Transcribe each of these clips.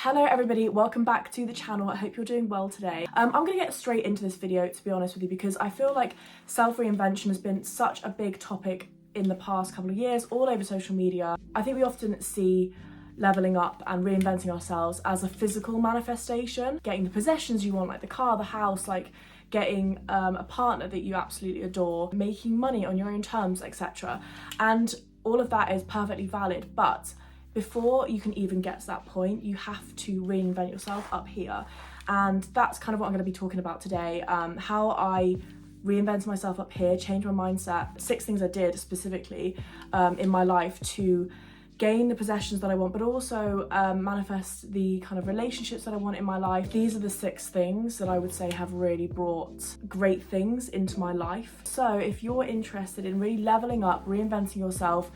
Hello everybody, welcome back to the channel. I hope you're doing well today. I'm gonna get straight into this video, to be honest with you, because I feel like self-reinvention has been such a big topic in the past couple of years all over social media. I think we often see leveling up and reinventing ourselves as a physical manifestation, getting the possessions you want, like the car, the house, like getting a partner that you absolutely adore, making money on your own terms, etc. And all of that is perfectly valid, but before you can even get to that point, you have to reinvent yourself up here. And that's kind of what I'm going to be talking about today. How I reinvented myself up here, changed my mindset, 6 things I did specifically in my life to gain the possessions that I want, but also manifest the kind of relationships that I want in my life. These are the 6 things that I would say have really brought great things into my life. So if you're interested in really leveling up, reinventing yourself,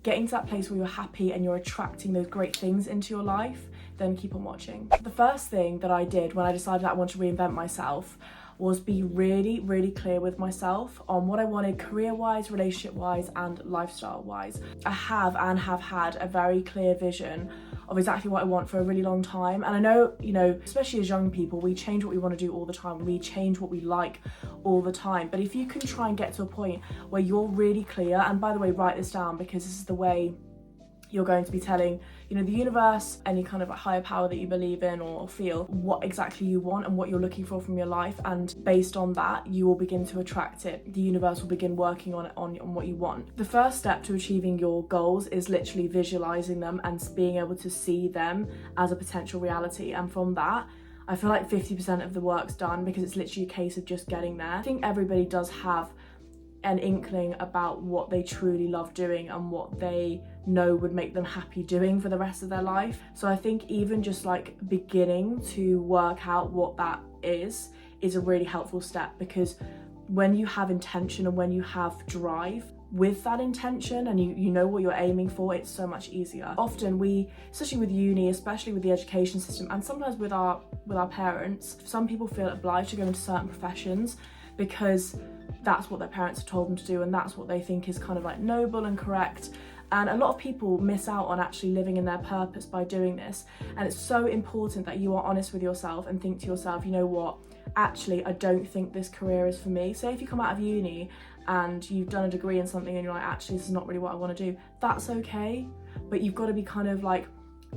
getting to that place where you're happy and you're attracting those great things into your life, then keep on watching. The first thing that I did when I decided I wanted to reinvent myself was be really clear with myself on what I wanted career-wise, relationship-wise, and lifestyle-wise. I have had a very clear vision of exactly what I want for a really long time. And I know, especially as young people, we change what we want to do all the time. We change what we like all the time. But if you can try and get to a point where you're really clear, and by the way, write this down because this is the way you're going to be telling, the universe, any kind of higher power that you believe in or feel, what exactly you want and what you're looking for from your life. And based on that, you will begin to attract it. The universe will begin working on it, on what you want. The first step to achieving your goals is literally visualizing them and being able to see them as a potential reality. And from that, I feel like 50% of the work's done because it's literally a case of just getting there. I think everybody does have an inkling about what they truly love doing and what they know would make them happy doing for the rest of their life. So I think even just like beginning to work out what that is a really helpful step, because when you have intention and when you have drive with that intention and you know what you're aiming for, it's so much easier. Often we, especially with uni, especially with the education system, and sometimes with our parents, some people feel obliged to go into certain professions because that's what their parents have told them to do and that's what they think is kind of like noble and correct. And a lot of people miss out on actually living in their purpose by doing this. And it's so important that you are honest with yourself and think to yourself, you know what, actually I don't think this career is for me. Say if you come out of uni and you've done a degree in something and you're like, actually this is not really what I want to do, that's okay. But you've got to be kind of like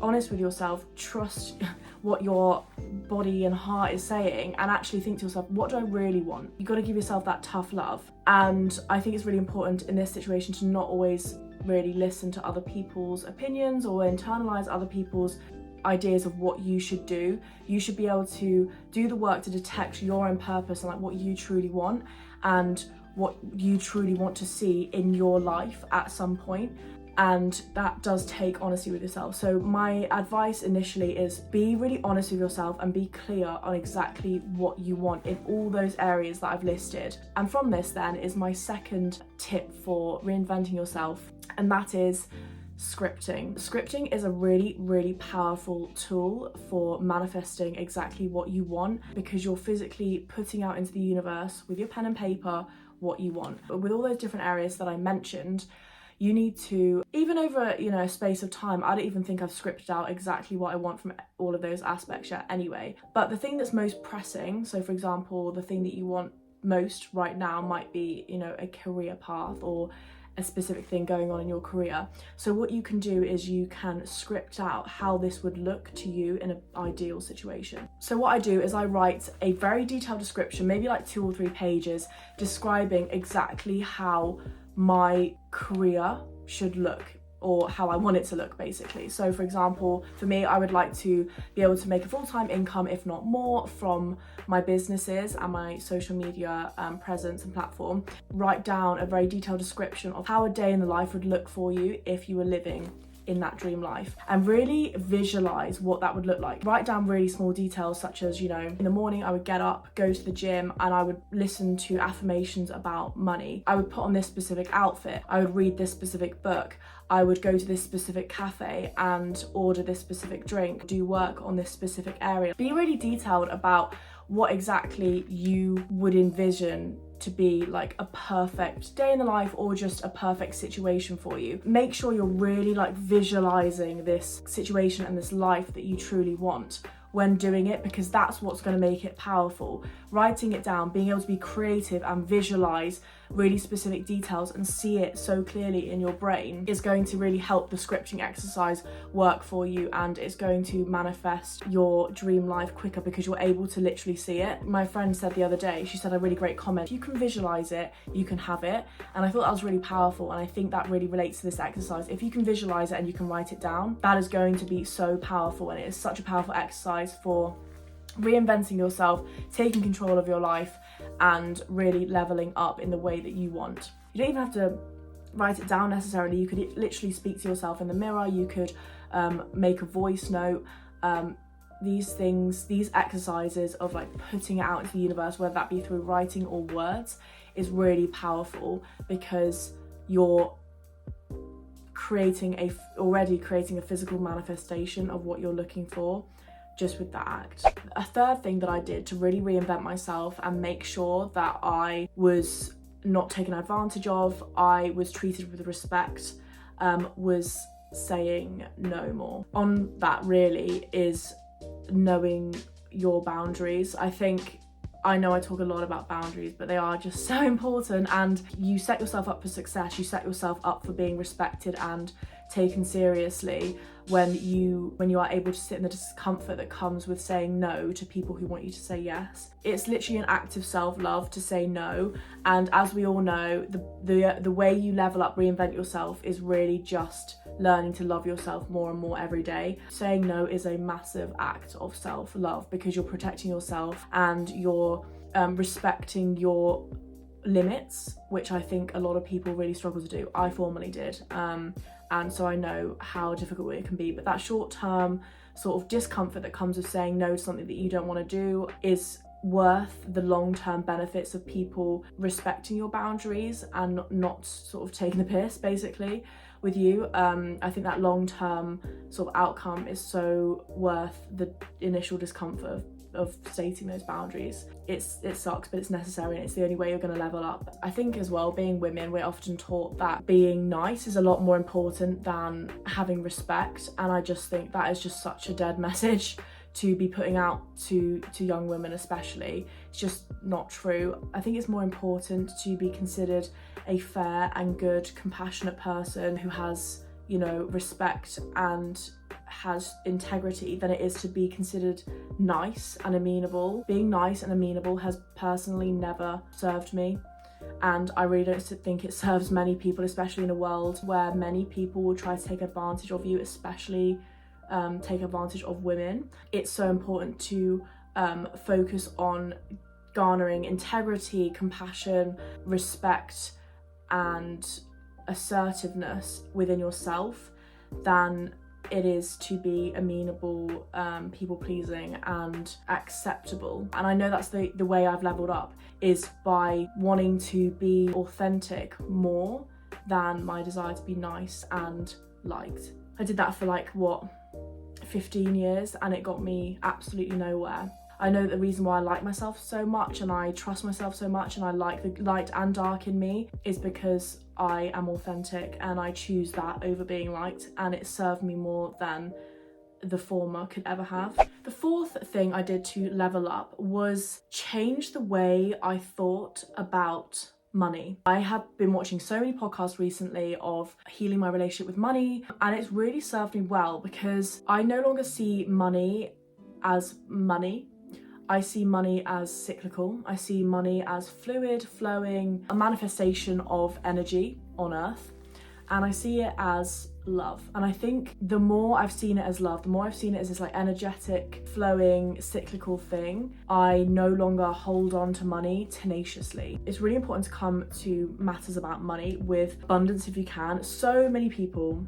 honest with yourself, trust what your body and heart is saying, and actually think to yourself, what do I really want? You've got to give yourself that tough love. And I think it's really important in this situation to not always really listen to other people's opinions or internalize other people's ideas of what you should do. You should be able to do the work to detect your own purpose and like what you truly want and what you truly want to see in your life at some point. And that does take honesty with yourself. So my advice initially is be really honest with yourself and be clear on exactly what you want in all those areas that I've listed. And from this then is my second tip for reinventing yourself, and that is scripting. Scripting is a really powerful tool for manifesting exactly what you want, because you're physically putting out into the universe with your pen and paper what you want. But with all those different areas that I mentioned, you need to, even over a space of time, I don't even think I've scripted out exactly what I want from all of those aspects yet anyway. But the thing that's most pressing, so for example, the thing that you want most right now might be, a career path or a specific thing going on in your career. So what you can do is you can script out how this would look to you in an ideal situation. So what I do is I write a very detailed description, maybe like 2 or 3 pages, describing exactly how my career should look, or how I want it to look, basically. So for example, for me, I would like to be able to make a full-time income, if not more, from my businesses and my social media presence and platform. Write down a very detailed description of how a day in the life would look for you if you were living in that dream life, and really visualize what that would look like. Write down really small details such as, in the morning I would get up, go to the gym, and I would listen to affirmations about money. I would put on this specific outfit. I would read this specific book. I would go to this specific cafe and order this specific drink, do work on this specific area. Be really detailed about what exactly you would envision to be like a perfect day in the life or just a perfect situation for you. Make sure you're really like visualizing this situation and this life that you truly want when doing it, because that's what's going to make it powerful. Writing it down, being able to be creative and visualize really specific details and see it so clearly in your brain is going to really help the scripting exercise work for you, and it's going to manifest your dream life quicker because you're able to literally see it. My friend said the other day, she said a really great comment: if you can visualize it, you can have it. And I thought that was really powerful, and I think that really relates to this exercise. If you can visualize it and you can write it down, that is going to be so powerful, and it is such a powerful exercise for reinventing yourself, taking control of your life, and really leveling up in the way that you want. You don't even have to write it down necessarily. You could literally speak to yourself in the mirror. You could make a voice note. These exercises of like putting it out into the universe, whether that be through writing or words, is really powerful because you're already creating a physical manifestation of what you're looking for just with that act. A third thing that I did to really reinvent myself and make sure that I was not taken advantage of, I was treated with respect, was saying no more. On that really is knowing your boundaries. I know I talk a lot about boundaries, but they are just so important, and you set yourself up for success. You set yourself up for being respected and taken seriously when you are able to sit in the discomfort that comes with saying no to people who want you to say yes. It's literally an act of self-love to say no, and as we all know, the way you level up, reinvent yourself is really just learning to love yourself more and more every day. Saying no is a massive act of self-love because you're protecting yourself and you're respecting your limits, which I think a lot of people really struggle to do. I formerly did, and so I know how difficult it can be, but that short-term sort of discomfort that comes with saying no to something that you don't want to do is worth the long-term benefits of people respecting your boundaries and not sort of taking the piss basically with you. I think that long-term sort of outcome is so worth the initial discomfort of stating those boundaries. It sucks, but it's necessary, and it's the only way you're going to level up. I think as well, being women, we're often taught that being nice is a lot more important than having respect, and I just think that is just such a dead message to be putting out to young women especially. It's just not true. I think it's more important to be considered a fair and good, compassionate person who has, you know, respect and has integrity than it is to be considered nice and amenable. Being nice and amenable has personally never served me, and I really don't think it serves many people, especially in a world where many people will try to take advantage of you, especially take advantage of women. It's so important to focus on garnering integrity, compassion, respect and assertiveness within yourself than it is to be amenable, people-pleasing and acceptable. And I know that's the way I've leveled up, is by wanting to be authentic more than my desire to be nice and liked. I did that for 15 years and it got me absolutely nowhere. I know that the reason why I like myself so much and I trust myself so much and I like the light and dark in me is because I am authentic and I choose that over being liked, and it served me more than the former could ever have. The fourth thing I did to level up was change the way I thought about money. I have been watching so many podcasts recently of healing my relationship with money, and it's really served me well because I no longer see money as money. I see money as cyclical. I see money as fluid, flowing, a manifestation of energy on earth. And I see it as love. And I think the more I've seen it as love, the more I've seen it as this energetic, flowing, cyclical thing, I no longer hold on to money tenaciously. It's really important to come to matters about money with abundance if you can. So many people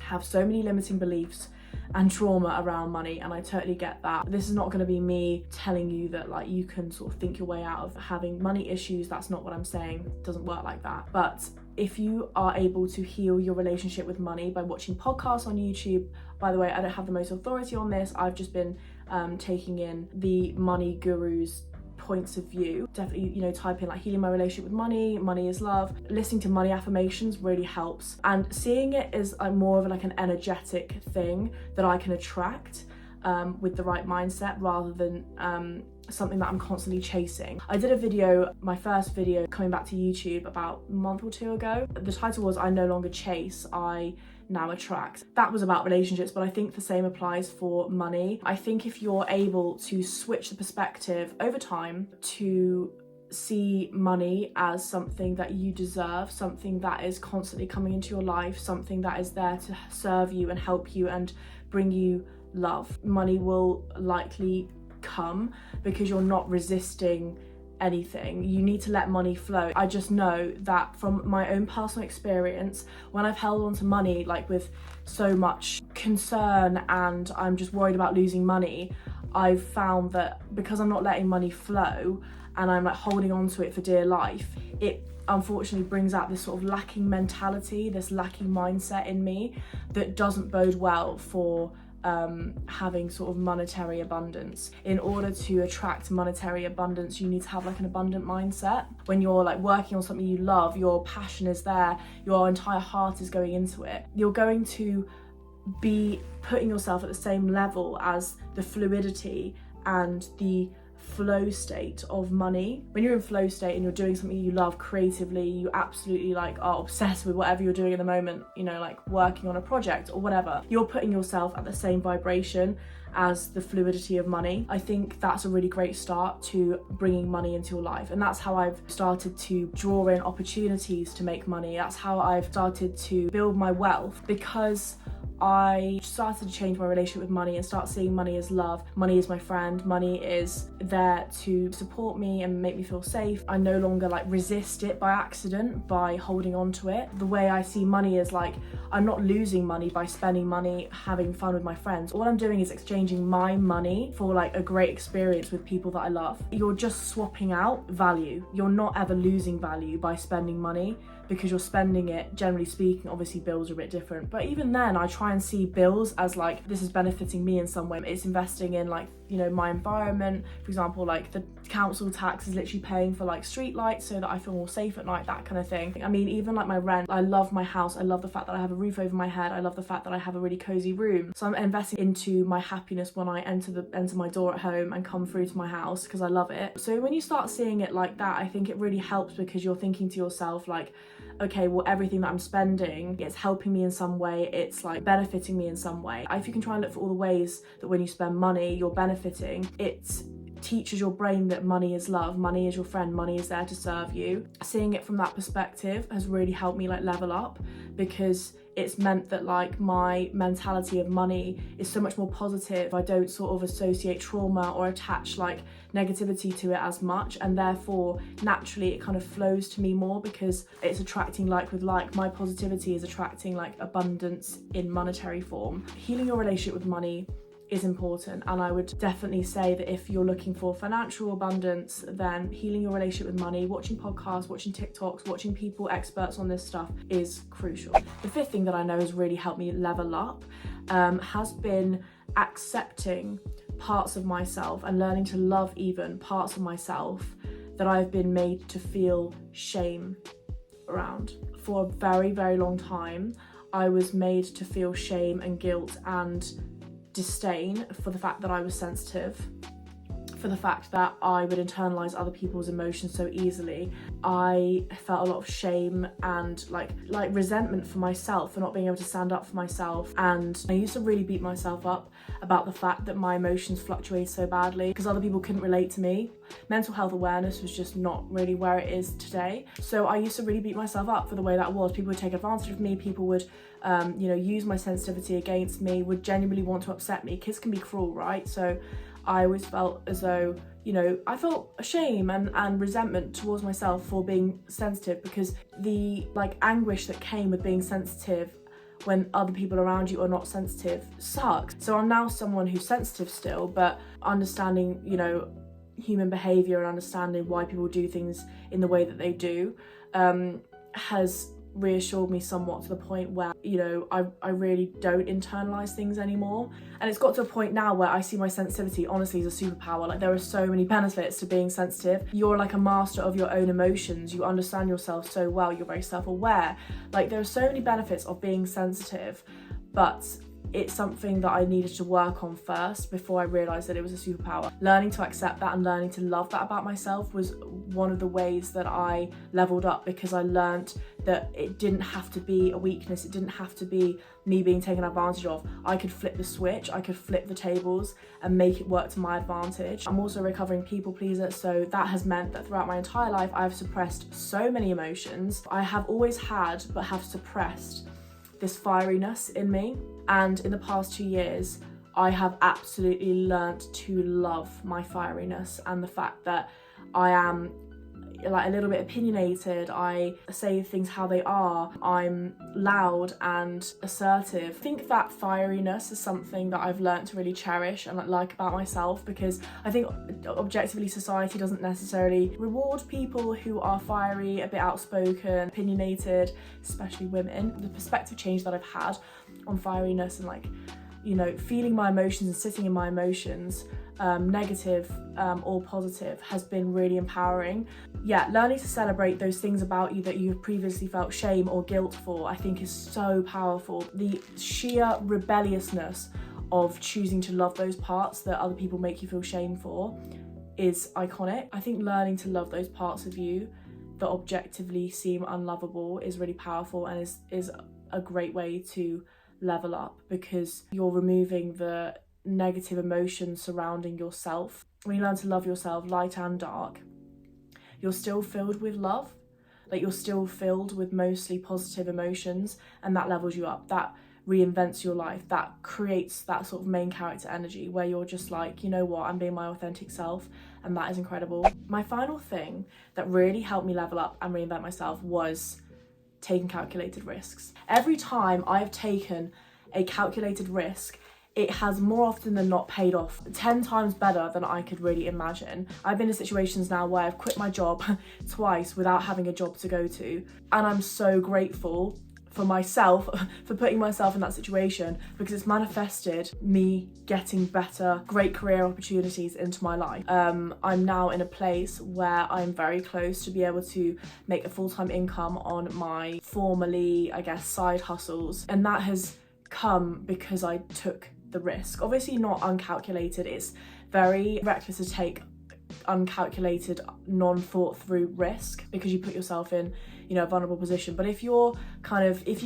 have so many limiting beliefs and trauma around money, and I totally get that. This is not going to be me telling you that you can sort of think your way out of having money issues. That's not what I'm saying. It doesn't work like that. But if you are able to heal your relationship with money by watching podcasts on YouTube, by the way, I don't have the most authority on this, I've just been taking in the money gurus' points of view. Definitely, you know, type in like healing my relationship with money, money is love. Listening to money affirmations really helps, and seeing it as more of like an energetic thing that I can attract with the right mindset, rather than something that I'm constantly chasing. I did a video, my first video coming back to YouTube about a month or two ago. The title was I no longer chase, I now attract. That was about relationships, but I think the same applies for money. I think if you're able to switch the perspective over time to see money as something that you deserve, something that is constantly coming into your life, something that is there to serve you and help you and bring you love, money will likely come because you're not resisting anything. You need to let money flow. I just know that from my own personal experience, when I've held on to money like with so much concern and I'm just worried about losing money, I've found that because I'm not letting money flow and I'm like holding on to it for dear life, it unfortunately brings out this sort of lacking mentality, this lacking mindset in me that doesn't bode well for having sort of monetary abundance. In order to attract monetary abundance, you need to have like an abundant mindset. When you're like working on something you love, your passion is there, your entire heart is going into it, you're going to be putting yourself at the same level as the fluidity and the flow state of money. When you're in flow state and you're doing something you love creatively, you absolutely like are obsessed with whatever you're doing in the moment, you know, like working on a project or whatever, you're putting yourself at the same vibration as the fluidity of money. I think that's a really great start to bringing money into your life, and that's how I've started to draw in opportunities to make money. That's how I've started to build my wealth, because I started to change my relationship with money and start seeing money as love. Money is my friend. Money is there to support me and make me feel safe. I no longer like resist it by accident by holding on to it. The way I see money is like, I'm not losing money by spending money having fun with my friends. All I'm doing is exchanging my money for like a great experience with people that I love. You're just swapping out value. You're not ever losing value by spending money, because you're spending it, generally speaking. Obviously bills are a bit different, but even then I try and see bills as like, this is benefiting me in some way. It's investing in like, you know, my environment. For example, like the council tax is literally paying for like street lights so that I feel more safe at night, that kind of thing. I mean, even like my rent, I love my house. I love the fact that I have a roof over my head. I love the fact that I have a really cozy room. So I'm investing into my happiness when I enter my door at home and come through to my house, because I love it. So when you start seeing it like that, I think it really helps, because you're thinking to yourself like, okay, well, everything that I'm spending, it's helping me in some way, it's like benefiting me in some way. If you can try and look for all the ways that when you spend money, you're benefiting, it teaches your brain that money is love, money is your friend, money is there to serve you. Seeing it from that perspective has really helped me like level up, because it's meant that like my mentality of money is so much more positive. I don't sort of associate trauma or attach like negativity to it as much, and therefore naturally it kind of flows to me more, because it's attracting like with like. My positivity is attracting like abundance in monetary form. Healing your relationship with money is important, and I would definitely say that if you're looking for financial abundance, then healing your relationship with money, watching podcasts, watching TikToks, watching people, experts on this stuff is crucial. The fifth thing that I know has really helped me level up has been accepting parts of myself and learning to love even parts of myself that I've been made to feel shame around. For a very, very long time, I was made to feel shame and guilt and disdain for the fact that I was sensitive, for the fact that I would internalize other people's emotions so easily. I felt a lot of shame and like resentment for myself for not being able to stand up for myself, and I used to really beat myself up about the fact that my emotions fluctuate so badly because other people couldn't relate to me. Mental health awareness was just not really where it is today, so I used to really beat myself up for the way that was. People would take advantage of me, people would use my sensitivity against me, would genuinely want to upset me. Kids can be cruel, right? So I always felt as though, I felt shame and resentment towards myself for being sensitive, because the anguish that came with being sensitive when other people around you are not sensitive sucks. So I'm now someone who's sensitive still, but understanding, human behaviour and understanding why people do things in the way that they do has reassured me somewhat to the point where, you know, I really don't internalize things anymore. And it's got to a point now where I see my sensitivity honestly as a superpower. Like, there are so many benefits to being sensitive. You're like a master of your own emotions. You understand yourself so well. You're very self-aware. Like, there are so many benefits of being sensitive, but it's something that I needed to work on first before I realised that it was a superpower. Learning to accept that and learning to love that about myself was one of the ways that I leveled up, because I learned that it didn't have to be a weakness. It didn't have to be me being taken advantage of. I could flip the switch, I could flip the tables and make it work to my advantage. I'm also a recovering people pleaser, so that has meant that throughout my entire life I've suppressed so many emotions. I have always had, but have suppressed, this fieriness in me. And in the past 2 years, I have absolutely learnt to love my fieriness and the fact that I am like a little bit opinionated. I say things how they are. I'm loud and assertive. I think that fieriness is something that I've learnt to really cherish and like about myself, because I think objectively society doesn't necessarily reward people who are fiery, a bit outspoken, opinionated, especially women. The perspective change that I've had on fieriness and, like, you know, feeling my emotions and sitting in my emotions, negative or positive, has been really empowering. Yeah, learning to celebrate those things about you that you've previously felt shame or guilt for, I think is so powerful. The sheer rebelliousness of choosing to love those parts that other people make you feel shame for is iconic. I think learning to love those parts of you that objectively seem unlovable is really powerful and is a great way to level up, because you're removing the negative emotions surrounding yourself. When you learn to love yourself, light and dark, you're still filled with love. Like, you're still filled with mostly positive emotions, and that levels you up. That reinvents your life. That creates that sort of main character energy where you're just like, you know what, I'm being my authentic self, and that is incredible. My final thing that really helped me level up and reinvent myself was taking calculated risks. Every time I've taken a calculated risk, it has more often than not paid off 10 times better than I could really imagine. I've been in situations now where I've quit my job twice without having a job to go to, and I'm so grateful for myself for putting myself in that situation, because it's manifested me getting better, great career opportunities into my life. I'm now in a place where I'm very close to be able to make a full-time income on my formerly, I guess, side hustles, and that has come because I took the risk. Obviously not uncalculated. It's very reckless to take uncalculated, non-thought through risk, because you put yourself in, you know, a vulnerable position. But if you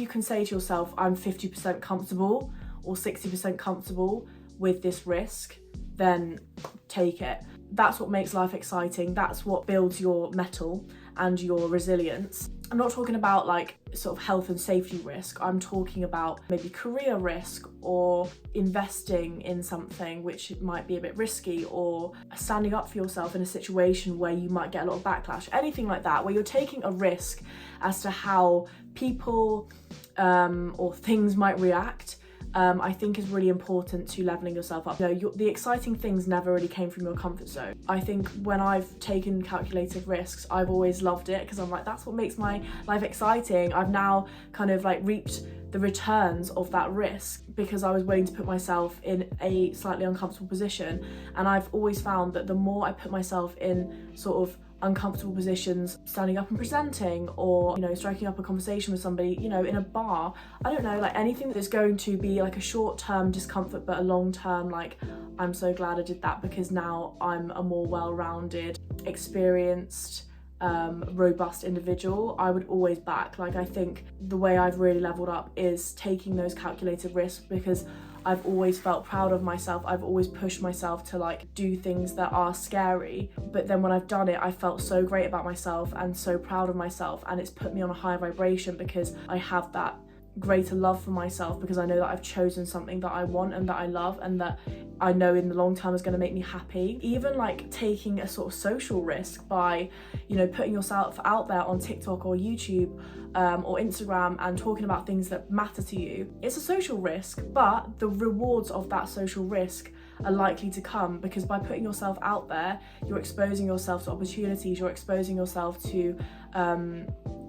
can say to yourself, I'm 50% comfortable or 60% comfortable with this risk, then take it. That's what makes life exciting. That's what builds your mettle and your resilience. I'm not talking about like sort of health and safety risk. I'm talking about maybe career risk, or investing in something which might be a bit risky, or standing up for yourself in a situation where you might get a lot of backlash. Anything like that, where you're taking a risk as to how people or things might react. I think is really important to leveling yourself up. You know, the exciting things never really came from your comfort zone. I think when I've taken calculated risks, I've always loved it, because I'm like, that's what makes my life exciting. I've now kind of like reaped the returns of that risk, because I was willing to put myself in a slightly uncomfortable position. And I've always found that the more I put myself in sort of uncomfortable positions, standing up and presenting, or, you know, striking up a conversation with somebody, you know, in a bar, I don't know, like anything that's going to be like a short-term discomfort but a long-term, like, I'm so glad I did that, because now I'm a more well-rounded, experienced, robust individual, I would always back. Like, I think the way I've really leveled up is taking those calculated risks, because I've always felt proud of myself. I've always pushed myself to like do things that are scary, but then when I've done it, I felt so great about myself and so proud of myself, and it's put me on a higher vibration, because I have that greater love for myself, because I know that I've chosen something that I want and that I love, and that I know in the long term is going to make me happy. Even like taking a sort of social risk by, you know, putting yourself out there on TikTok or YouTube or Instagram and talking about things that matter to you. It's a social risk, but the rewards of that social risk are likely to come, because by putting yourself out there, you're exposing yourself to opportunities, you're exposing yourself to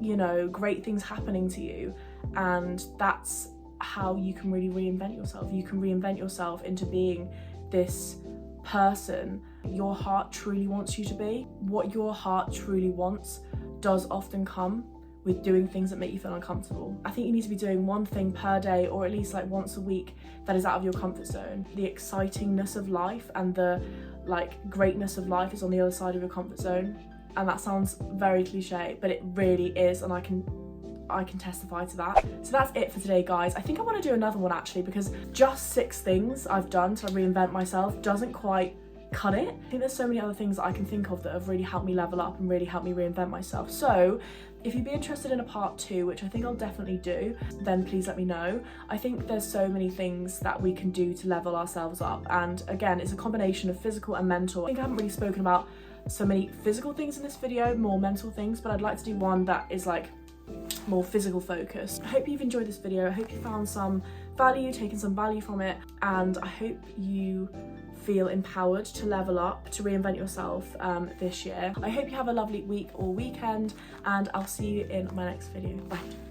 you know, great things happening to you, and that's how you can really reinvent yourself. You can reinvent yourself into being this person your heart truly wants you to be. What your heart truly wants does often come with doing things that make you feel uncomfortable. I think you need to be doing one thing per day, or at least like once a week, that is out of your comfort zone. The excitingness of life and the like greatness of life is on the other side of your comfort zone. And that sounds very cliche, but it really is, and I can testify to that. So that's it for today, guys. I think I want to do another one actually, because just 6 things I've done to reinvent myself doesn't quite cut it. I think there's so many other things that I can think of that have really helped me level up and really helped me reinvent myself. So if you'd be interested in a part 2, which I think I'll definitely do, then please let me know. I think there's so many things that we can do to level ourselves up, and again, it's a combination of physical and mental. I think I haven't really spoken about so many physical things in this video, more mental things, but I'd like to do one that is like more physical focused. I hope you've enjoyed this video. I hope you found some value, taken some value from it, and I hope you feel empowered to level up, to reinvent yourself this year. I hope you have a lovely week or weekend, and I'll see you in my next video. Bye.